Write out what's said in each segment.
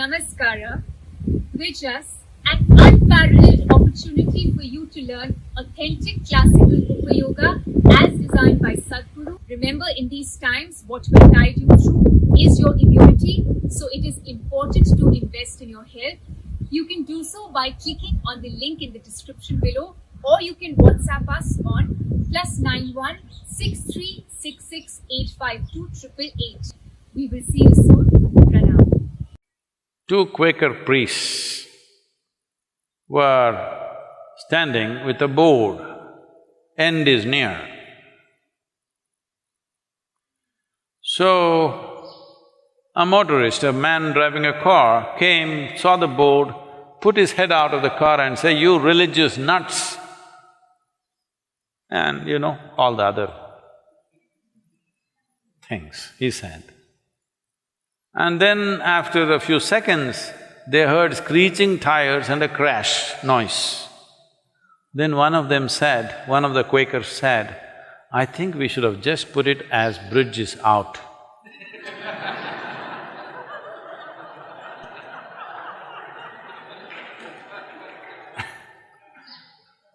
Namaskara, Vijas, an unparalleled opportunity for you to learn authentic classical Upa Yoga as designed by Sadhguru. Remember, in these times, what will guide you through is your immunity, so it is important to invest in your health. You can do so by clicking on the link in the description below, or you can WhatsApp us on +91 6366 852 888. We will see you soon. Pranam. Two Quaker priests were standing with a board, "End is near." So, a motorist, a man driving a car, came, saw the board, put his head out of the car and said, "You religious nuts!" And you know, all the other things he said. And then after a few seconds, they heard screeching tires and a crash noise. Then one of them said, one of the Quakers said, "I think we should have just put it as bridge is out."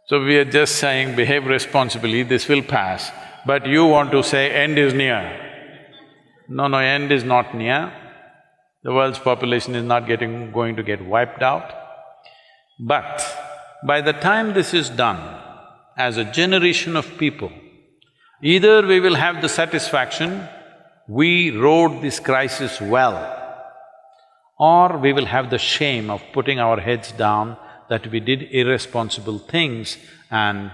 So we are just saying, behave responsibly, this will pass, but you want to say end is near. No, end is not near. The world's population is not going to get wiped out. But by the time this is done, as a generation of people, either we will have the satisfaction, we rode this crisis well, or we will have the shame of putting our heads down that we did irresponsible things and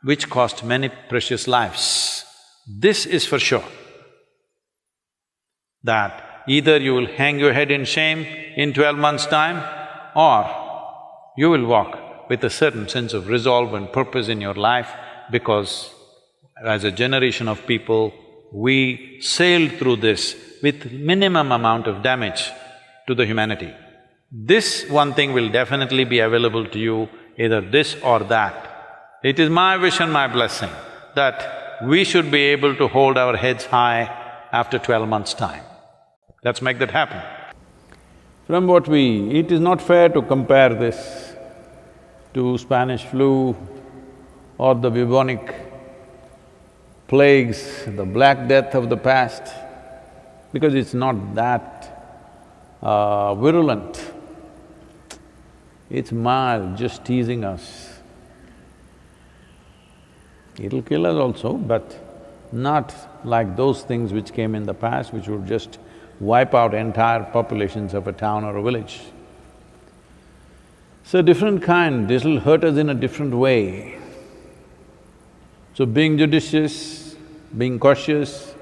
which cost many precious lives. This is for sure, that either you will hang your head in shame in 12 months' time, or you will walk with a certain sense of resolve and purpose in your life, because as a generation of people, we sailed through this with minimum amount of damage to the humanity. This one thing will definitely be available to you, either this or that. It is my wish and my blessing that we should be able to hold our heads high after 12 months' time. Let's make that happen. From what it is not fair to compare this to Spanish flu or the bubonic plagues, the Black Death of the past, because it's not that virulent. It's mild, just teasing us. It'll kill us also, but not like those things which came in the past, which would just wipe out entire populations of a town or a village. So different kind, this'll hurt us in a different way. So being judicious, being cautious,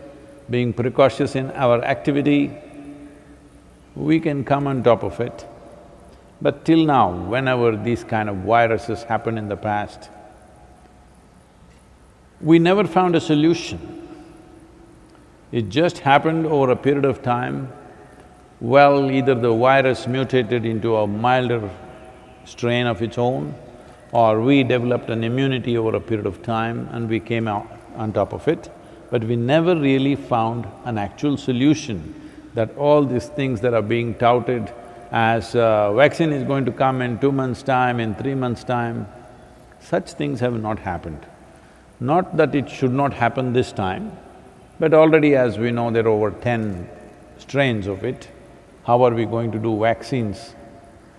being precautious in our activity, we can come on top of it. But till now, whenever these kind of viruses happen in the past, we never found a solution. It just happened over a period of time. Well, either the virus mutated into a milder strain of its own, or we developed an immunity over a period of time and we came out on top of it. But we never really found an actual solution that all these things that are being touted as vaccine is going to come in 2 months' time, in 3 months' time, such things have not happened. Not that it should not happen this time, but already as we know there are over 10 strains of it. How are we going to do vaccines?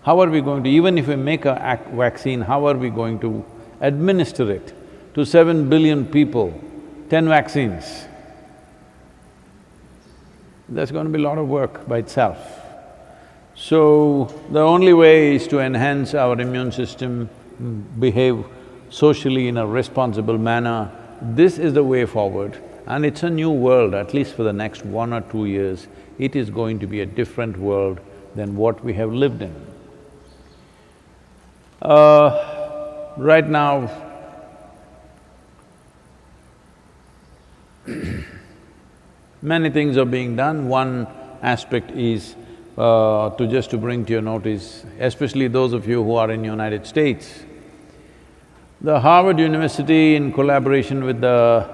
How are we going to… even if we make a vaccine, how are we going to administer it to 7 billion people, 10 vaccines? That's going to be a lot of work by itself. So, the only way is to enhance our immune system, behave socially in a responsible manner. This is the way forward, and it's a new world, at least for the next 1 or 2 years. It is going to be a different world than what we have lived in. Right now, many things are being done. One aspect is to bring to your notice, especially those of you who are in United States, the Harvard University in collaboration with the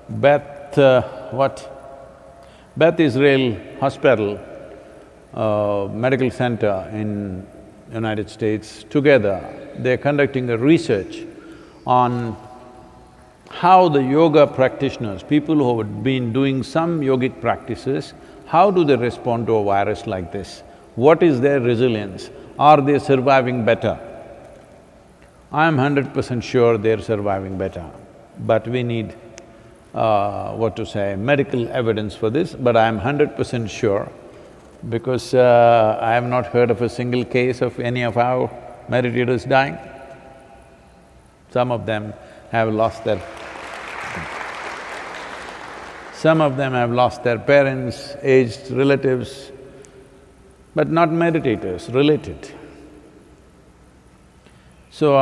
Beth Israel Hospital medical center in United States. Together, they're conducting a research on how the yoga practitioners, people who have been doing some yogic practices, how do they respond to a virus like this? What is their resilience? Are they surviving better? I'm 100% sure they're surviving better, but we need, medical evidence for this, but I'm 100% sure because I have not heard of a single case of any of our meditators dying. Some of them have lost their… Some of them have lost their parents, aged relatives, but not meditators, related. So,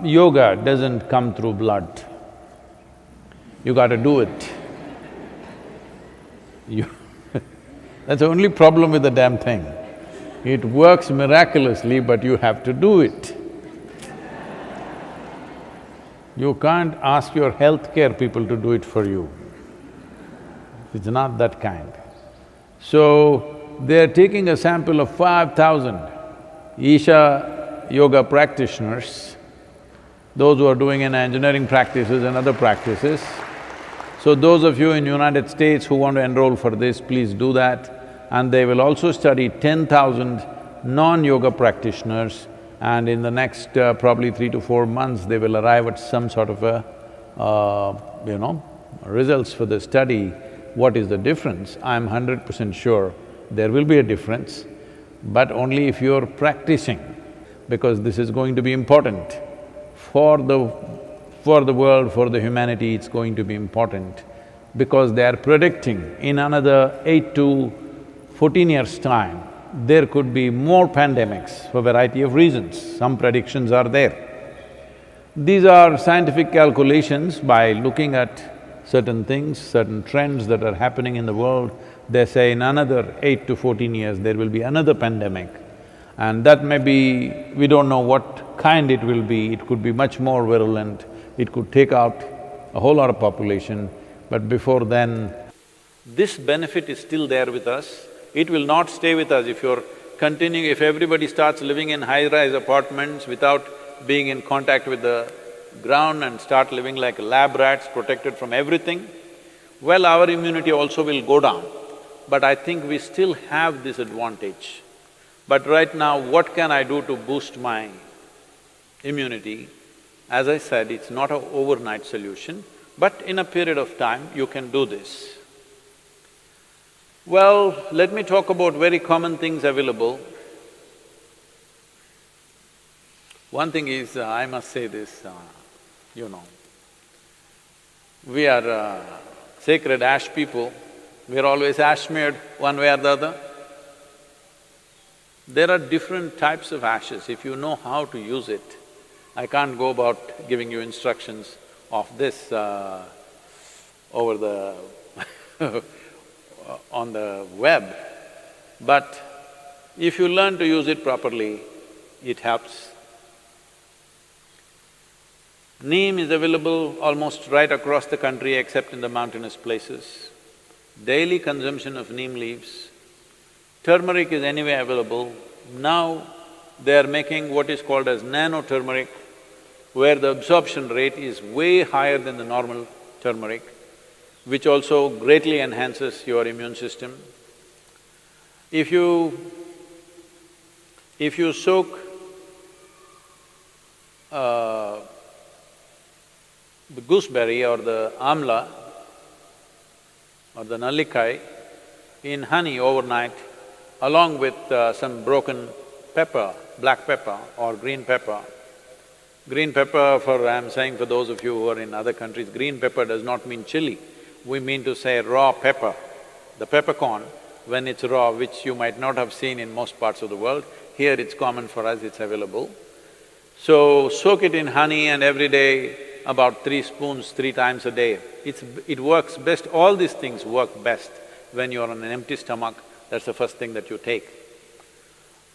yoga doesn't come through blood. You gotta do it. That's the only problem with the damn thing. It works miraculously, but you have to do it. You can't ask your healthcare people to do it for you. It's not that kind. So, they're taking a sample of 5,000 Isha yoga practitioners, those who are doing in engineering practices and other practices. So those of you in United States who want to enroll for this, please do that. And they will also study 10,000 non-yoga practitioners, and in the next probably 3 to 4 months, they will arrive at some sort of a, results for the study. What is the difference? I'm 100% sure there will be a difference, but only if you're practicing, because this is going to be important. For the world, for the humanity, it's going to be important because they are predicting in another 8 to 14 years' time, there could be more pandemics for a variety of reasons. Some predictions are there. These are scientific calculations by looking at certain things, certain trends that are happening in the world. They say in another 8 to 14 years, there will be another pandemic. And that may be… we don't know what kind it will be, it could be much more virulent, it could take out a whole lot of population, but before then, this benefit is still there with us. It will not stay with us if you're continuing… if everybody starts living in high-rise apartments without being in contact with the ground and start living like lab rats, protected from everything, well, our immunity also will go down. But I think we still have this advantage. But right now, what can I do to boost my immunity? As I said, it's not an overnight solution, but in a period of time, you can do this. Well, let me talk about very common things available. One thing is, I must say this, we are sacred ash people, we're always ash smeared one way or the other. There are different types of ashes, if you know how to use it. I can't go about giving you instructions of this over the on the web, but if you learn to use it properly, it helps. Neem is available almost right across the country except in the mountainous places. Daily consumption of neem leaves. Turmeric is anyway available. Now they are making what is called as nano-turmeric, where the absorption rate is way higher than the normal turmeric, which also greatly enhances your immune system. If you soak the gooseberry or the amla or the nallikai in honey overnight, along with some broken pepper, black pepper or green pepper. Green pepper I'm saying for those of you who are in other countries, green pepper does not mean chili. We mean to say raw pepper. The peppercorn, when it's raw, which you might not have seen in most parts of the world, here it's common for us, it's available. So, soak it in honey and every day about 3 spoons, 3 times a day. It works best, all these things work best when you're on an empty stomach, that's the first thing that you take.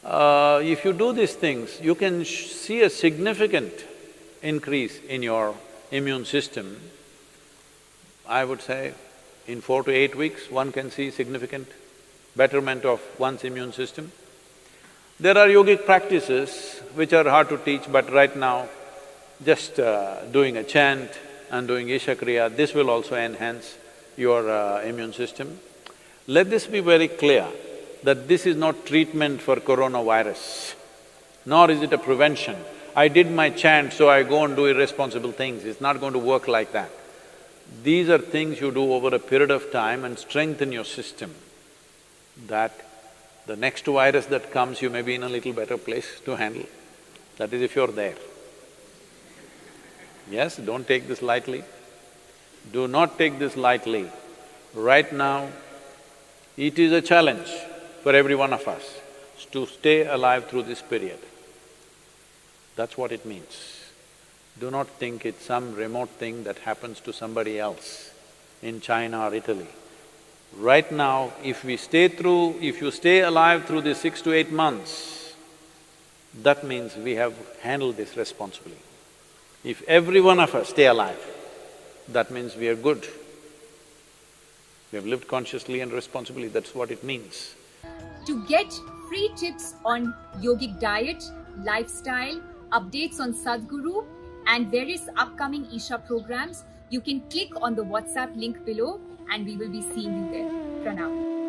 If you do these things, you can see a significant increase in your immune system. I would say in 4 to 8 weeks, one can see significant betterment of one's immune system. There are yogic practices which are hard to teach, but right now, just doing a chant and doing Isha Kriya, this will also enhance your immune system. Let this be very clear that this is not treatment for coronavirus, nor is it a prevention. I did my chant, so I go and do irresponsible things. It's not going to work like that. These are things you do over a period of time and strengthen your system, that the next virus that comes, you may be in a little better place to handle. That is if you're there. Yes, don't take this lightly. Do not take this lightly. Right now, it is a challenge for every one of us to stay alive through this period. That's what it means. Do not think it's some remote thing that happens to somebody else in China or Italy. Right now, if you stay alive through these 6 to 8 months, that means we have handled this responsibly. If every one of us stay alive, that means we are good. We have lived consciously and responsibly, that's what it means. To get free tips on yogic diet, lifestyle, updates on Sadhguru and various upcoming Isha programs, you can click on the WhatsApp link below and we will be seeing you there. Pranam.